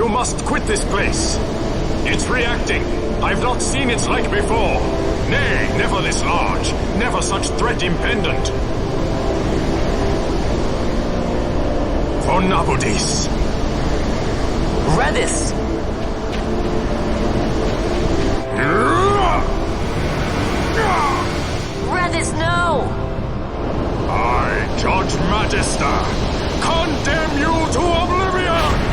You must quit this place. It's reacting. I've not seen its like before. Nay, never this large. Never such threat impendent. For Nabudis. Reddas! Reddas, no! I, Judge Magister, condemn you to oblivion!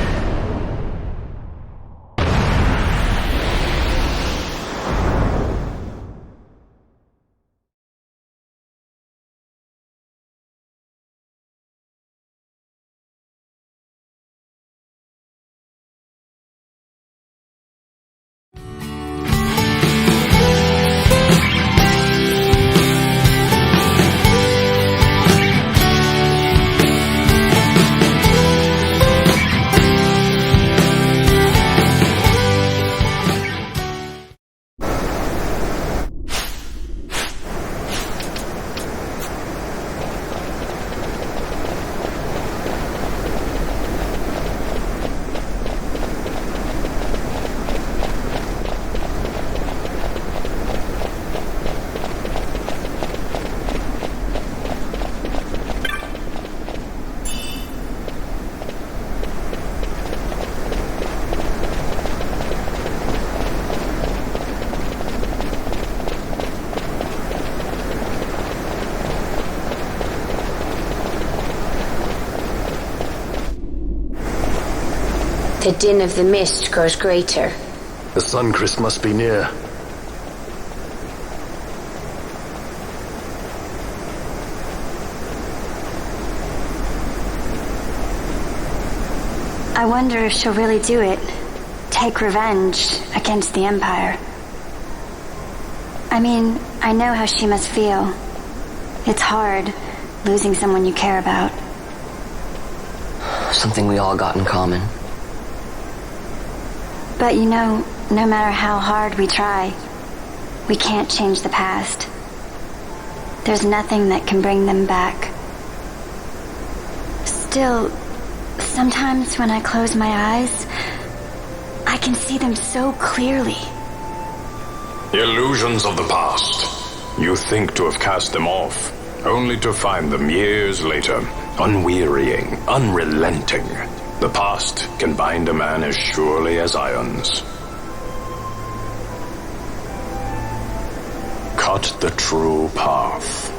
The din of the mist grows greater. The Suncrest must be near. I wonder if she'll really do it. Take revenge against the Empire. I mean, I know how she must feel. It's hard, losing someone you care about. Something we all got in common. But you know, no matter how hard we try, we can't change the past. There's nothing that can bring them back. Still, sometimes when I close my eyes, I can see them so clearly. Illusions of the past. You think to have cast them off, only to find them years later, unwearying, unrelenting. The past can bind a man as surely as irons. Cut the true path.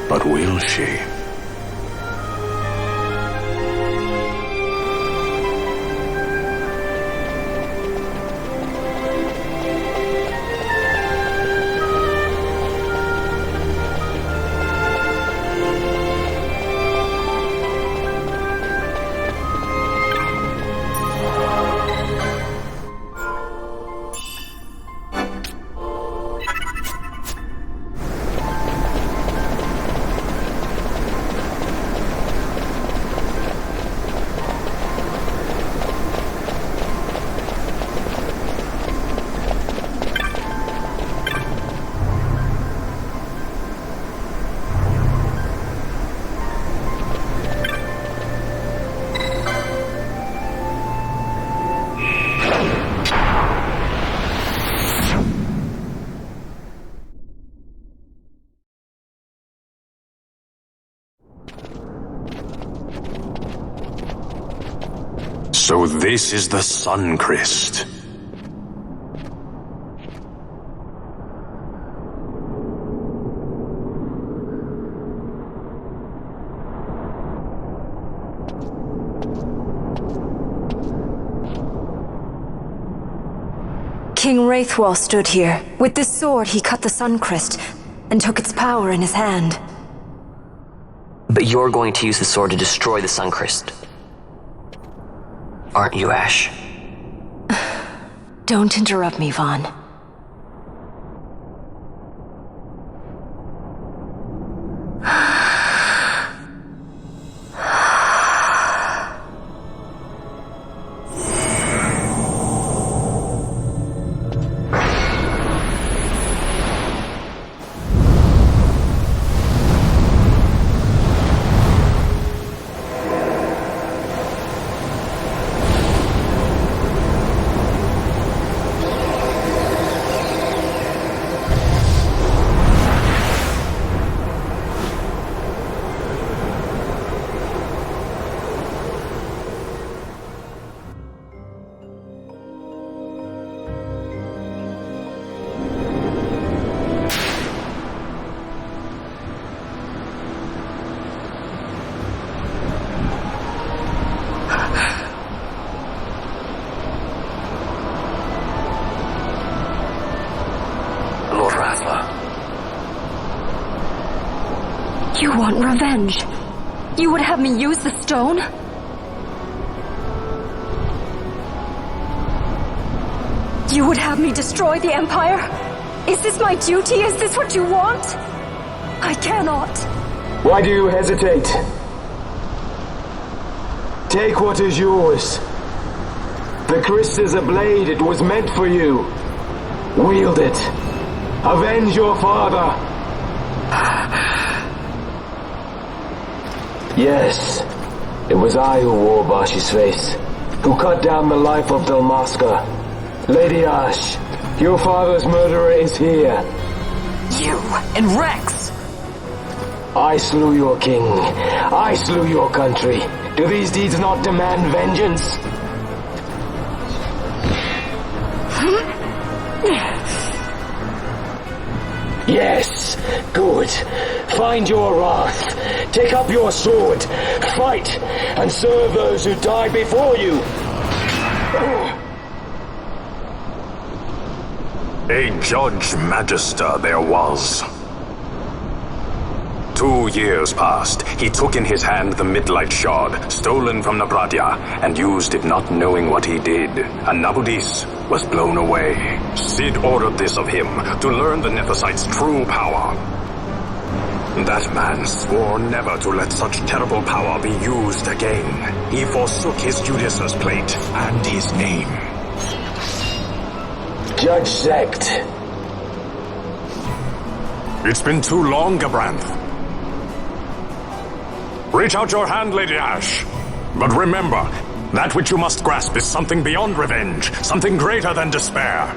But will she? So this is the Suncrest. King Wraithwall stood here. With this sword he cut the Suncrest and took its power in his hand. But you're going to use the sword to destroy the Suncrest. Aren't you, Ash? Don't interrupt me, Vaughn. You want revenge? You would have me use the stone? You would have me destroy the Empire? Is this my duty? Is this what you want? I cannot. Why do you hesitate? Take what is yours. The Christ is a blade. It was meant for you. Wield it. Avenge your father. Yes, it was I who wore Bashi's face, who cut down the life of Dalmasca. Lady Ash, your father's murderer is here. You and Rex! I slew your king. I slew your country. Do these deeds not demand vengeance? Yes, good. Find your wrath. Take up your sword. Fight, and serve those who died before you. A Judge Magister there was. 2 years passed. He took in his hand the Midlight Shard, stolen from Nabradya, and used it not knowing what he did. And Nabudis was blown away. Sid ordered this of him, to learn the Nephesite's true power. That man swore never to let such terrible power be used again. He forsook his Judais's plate and his name. Judge Zekt. It's been too long, Gabranth. Reach out your hand, Lady Ash. But remember, that which you must grasp is something beyond revenge, something greater than despair.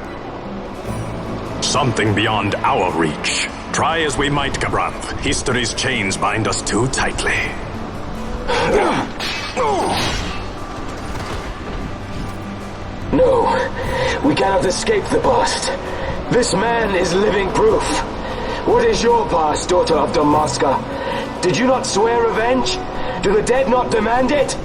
Something beyond our reach. Try as we might, Gabranth, history's chains bind us too tightly. No, we cannot escape the past. This man is living proof. What is your past, daughter of Dalmasca? Did you not swear revenge? Do the dead not demand it?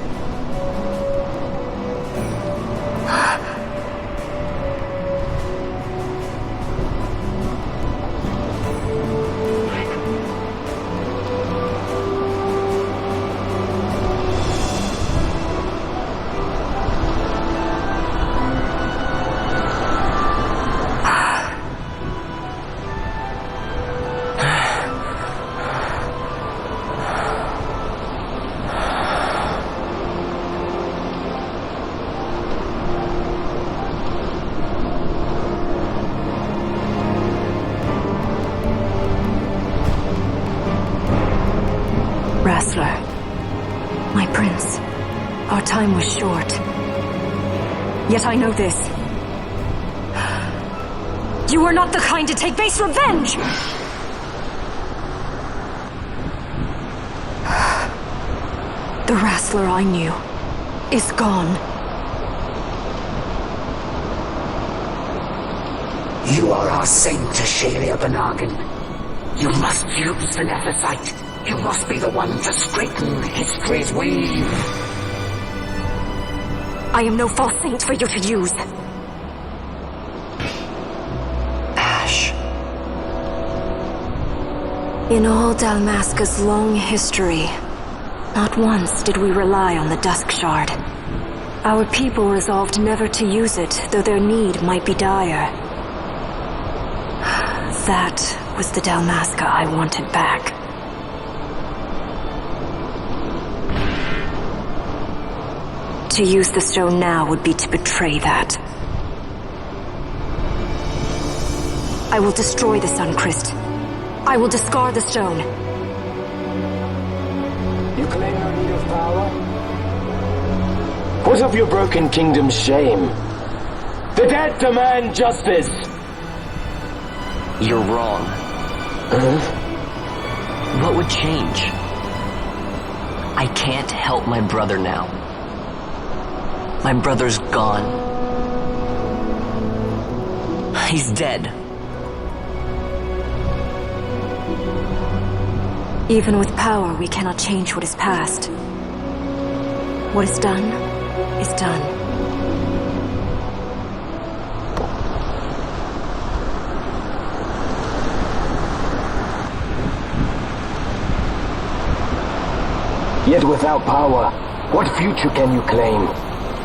My prince, our time was short. Yet I know this. You are not the kind to take base revenge! The wrestler I knew is gone. You are our saint, Ashalia Benagan. You must use the Nephesite. You must be the one to straighten history's weave. I am no false saint for you to use. Ash. In all Dalmasca's long history, not once did we rely on the Dusk Shard. Our people resolved never to use it, though their need might be dire. That was the Dalmasca I wanted back. To use the stone now would be to betray that. I will destroy the Sun Christ. I will discard the stone. You claim no need of power? What of your broken kingdom's shame? The dead demand justice! You're wrong. What would change? I can't help my brother now. My brother's gone. He's dead. Even with power, we cannot change what is past. What is done, is done. Yet without power, what future can you claim?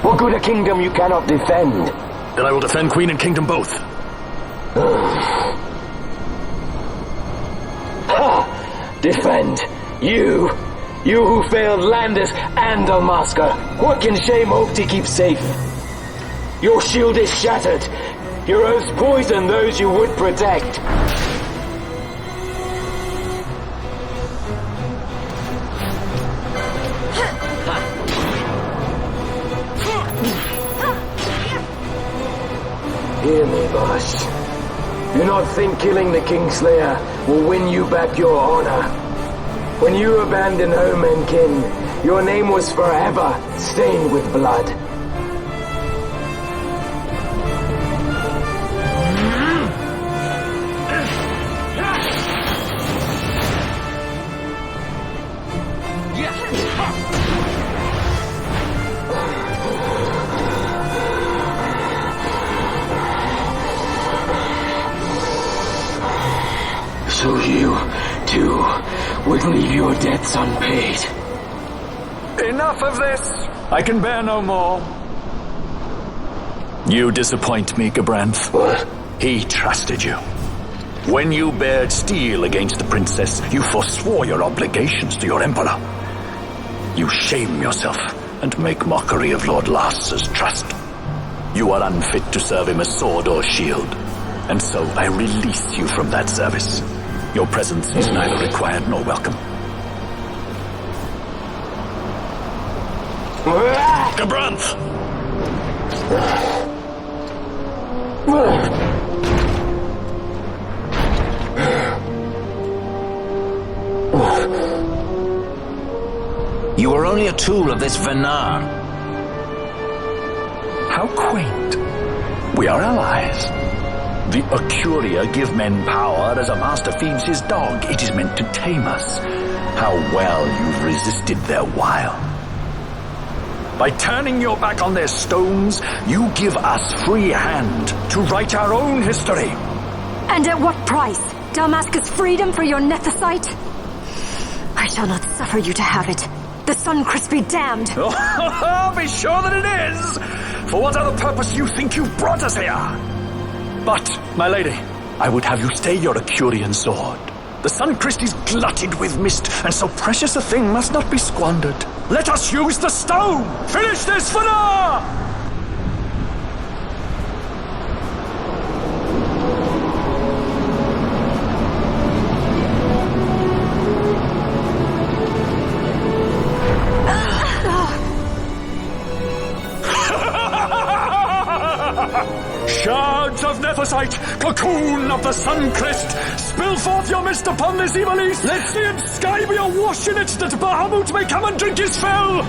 What good a kingdom you cannot defend? Then I will defend Queen and Kingdom both. Defend? You who failed Landis and Dalmasca. What can shame hope to keep safe? Your shield is shattered. Your oaths poison those you would protect. Hear me, boss. Do not think killing the Kingslayer will win you back your honor. When you abandoned home and kin, your name was forever stained with blood. So you, too, would leave your debts unpaid. Enough of this! I can bear no more. You disappoint me, Gabranth. What? He trusted you. When you bared steel against the princess, you forswore your obligations to your emperor. You shame yourself and make mockery of Lord Lars's trust. You are unfit to serve him as sword or shield, and so I release you from that service. Your presence is neither required nor welcome. Gabranth! You are only a tool of this Venar. How quaint. We are allies. The Acuria give men power as a master feeds his dog. It is meant to tame us. How well you've resisted their wile. By turning your back on their stones, you give us free hand to write our own history. And at what price? Dalmasca's freedom for your nethicite? I shall not suffer you to have it. The Sunchrist be damned. Oh, be sure that it is. For what other purpose you think you've brought us here? But, my lady, I would have you stay your Acurian sword. The Sunchrist is glutted with mist, and so precious a thing must not be squandered. Let us use the stone! Finish this for now! Shards of Nethicite, cocoon of the Sunchrist, spill forth your mist upon this evil east. Let sea and sky be awash in it, that Bahamut may come and drink his fill.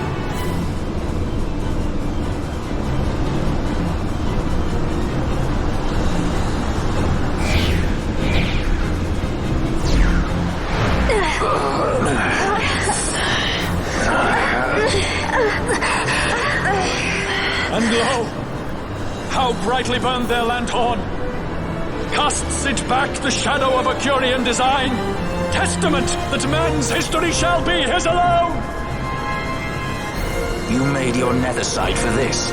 And lo, how brightly burned their lanthorn! Casts it back the shadow of Acurian design, testament that man's history shall be his alone! You made your nethicite for this.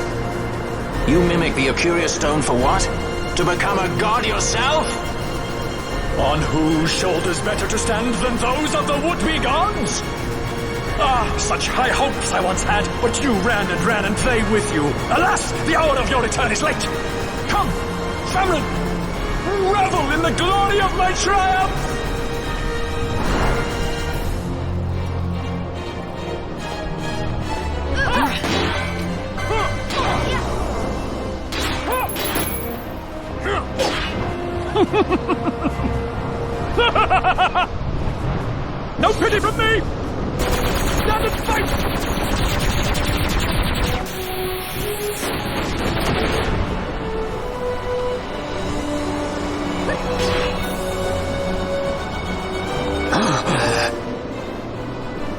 You mimic the Acuria stone for what? To become a god yourself? On whose shoulders better to stand than those of the would-be gods? Ah, such high hopes I once had, but you ran and they with you. Alas, the hour of your return is late. Come, family, revel in the glory of my triumph! No pity from me! Stand and fight!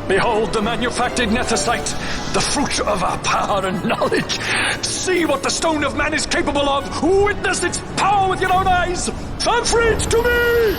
Behold the manufactured nethicite, the fruit of our power and knowledge. See what the stone of man is capable of. Witness its power with your own eyes. Fanfreed to me!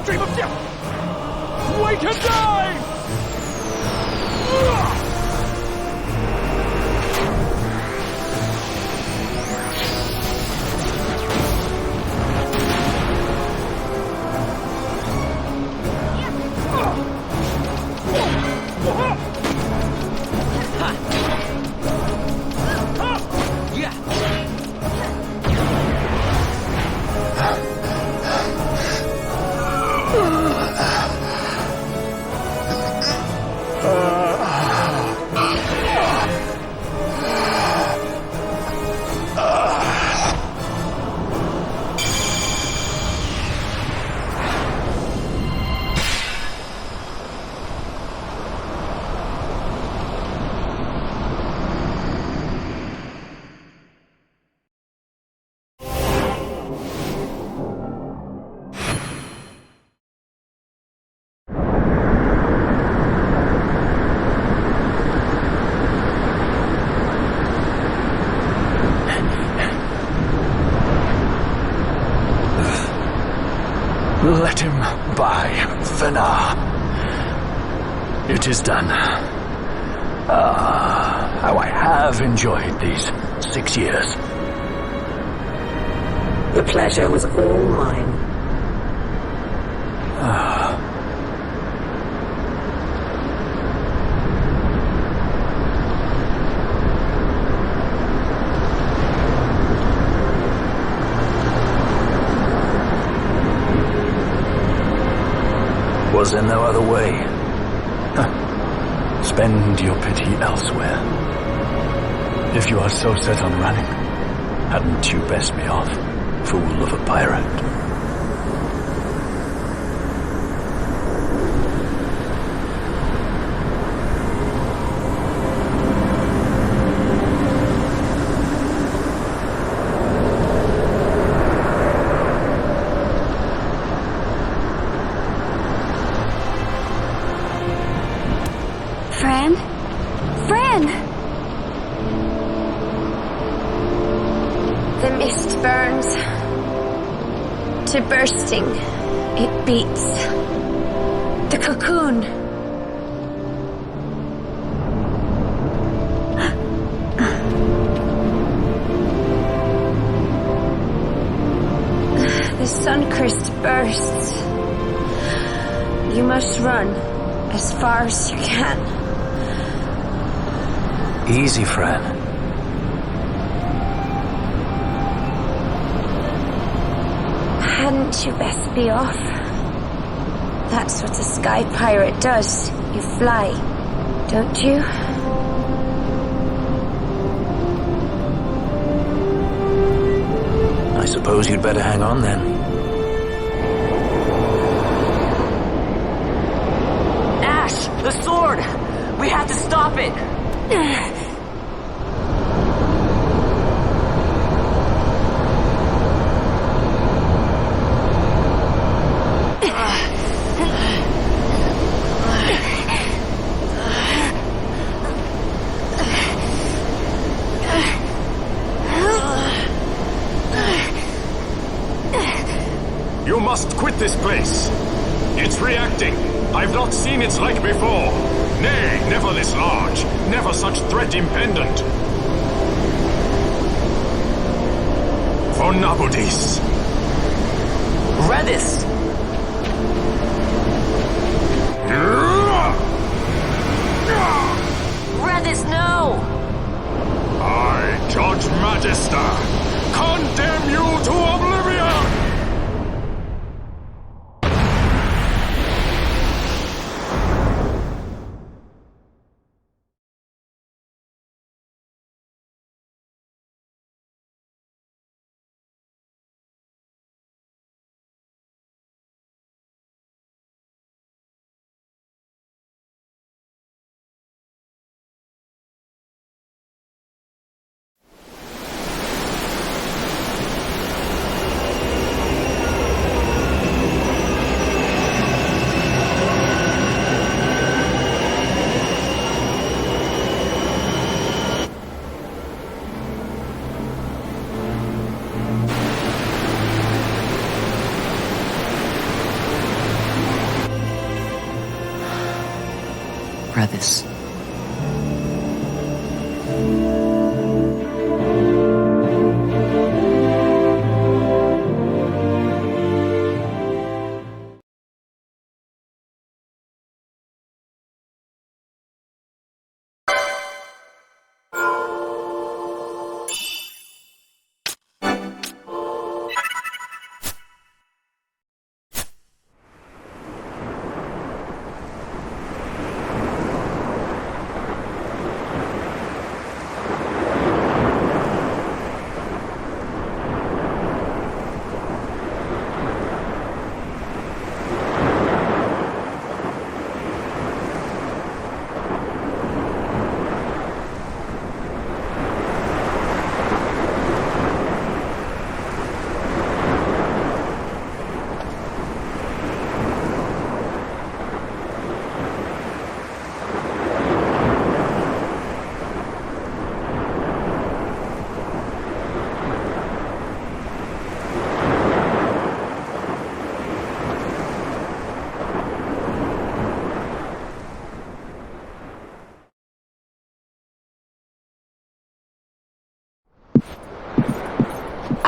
dream of death! Wait and die! Let him by, Vena. It is done. How I have enjoyed these 6 years. The pleasure was all mine. Was there no other way? Spend your pity elsewhere. If you are so set on running, hadn't you best be off, fool of a pirate? Fran! The mist burns to bursting. It beats. The cocoon. The sun-crest bursts. You must run as far as you can. Easy, Fran. Hadn't you best be off? That's what a sky pirate does. You fly, don't you? I suppose you'd better hang on then. Ash! The sword! We have to stop it! You must quit this place. It's reacting. I've not seen its like before. Nay, never this large. Never such threat impendent. For Nabudis. Reddas! Reddas, no! I, Judge Magister, condemn you to oblivion! crevice.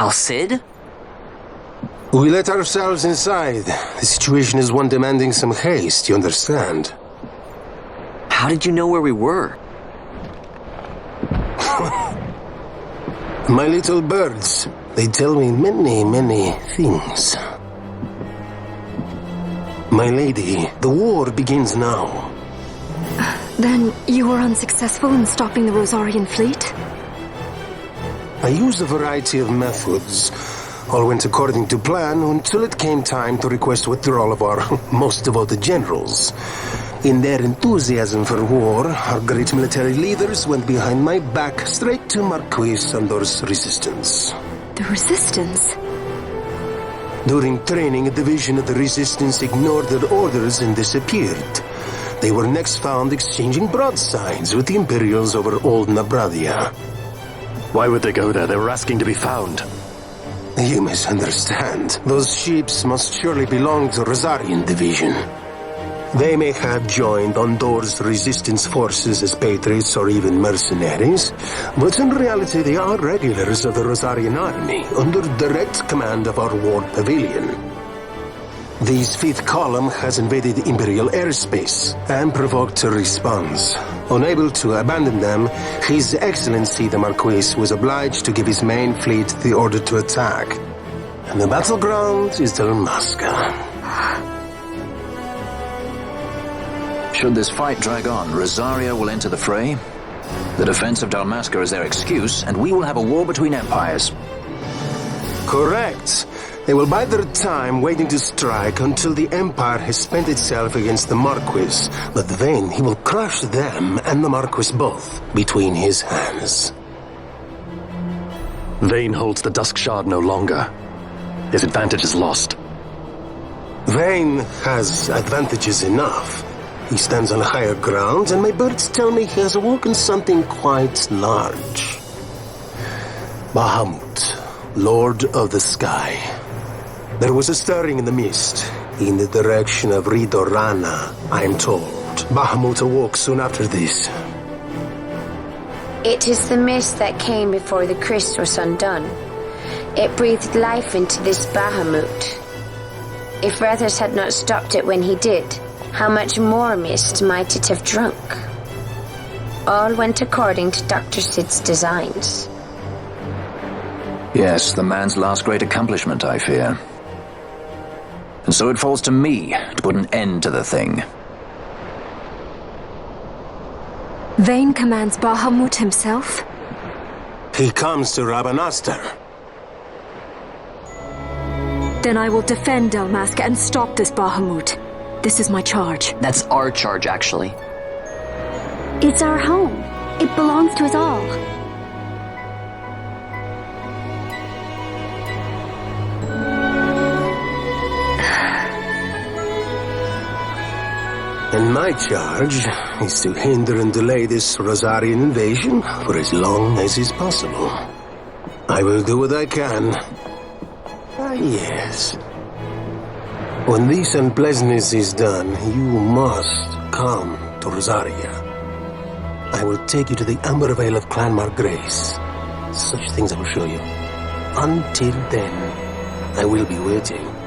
Al-Cid? We let ourselves inside. The situation is one demanding some haste, you understand? How did you know where we were? My little birds, they tell me many, many things. My lady, the war begins now. Then you were unsuccessful in stopping the Rosarian fleet? I used a variety of methods. All went according to plan until it came time to request withdrawal of our most devoted generals. In their enthusiasm for war, our great military leaders went behind my back straight to Marquis Sandor's resistance. The resistance? During training, a division of the resistance ignored their orders and disappeared. They were next found exchanging broadsides with the Imperials over Old Nabradia. Why would they go there? They were asking to be found. You misunderstand. Those ships must surely belong to Rosarian division. They may have joined Ondor's resistance forces as patriots or even mercenaries, but in reality they are regulars of the Rosarian army, under direct command of our war pavilion. This fifth column has invaded Imperial airspace and provoked a response. Unable to abandon them, His Excellency the Marquis was obliged to give his main fleet the order to attack. And the battleground is Dalmasca. Should this fight drag on, Rosaria will enter the fray. The defense of Dalmasca is their excuse, and we will have a war between empires. Correct. They will bide their time waiting to strike until the Empire has spent itself against the Marquis. But then he will crush them and the Marquis both between his hands. Vayne holds the Dusk Shard no longer. His advantage is lost. Vayne has advantages enough. He stands on higher ground, and my birds tell me he has awoken something quite large. Bahamut, Lord of the Sky. There was a stirring in the mist, in the direction of Ridorana, I am told. Bahamut awoke soon after this. It is the mist that came before the Christ was undone. It breathed life into this Bahamut. If Reddas had not stopped it when he did, how much more mist might it have drunk? All went according to Dr. Sid's designs. Yes, the man's last great accomplishment, I fear. And so it falls to me to put an end to the thing. Vayne commands Bahamut himself? He comes to Rabanastar. Then I will defend Dalmasca and stop this Bahamut. This is my charge. That's our charge, actually. It's our home. It belongs to us all. And my charge is to hinder and delay this Rosarian invasion for as long as is possible. I will do what I can. Ah, yes. When this unpleasantness is done, you must come. to Rosaria. I will take you to the Amber Vale of Clan Margrace. Such things I will show you. Until then, I will be waiting.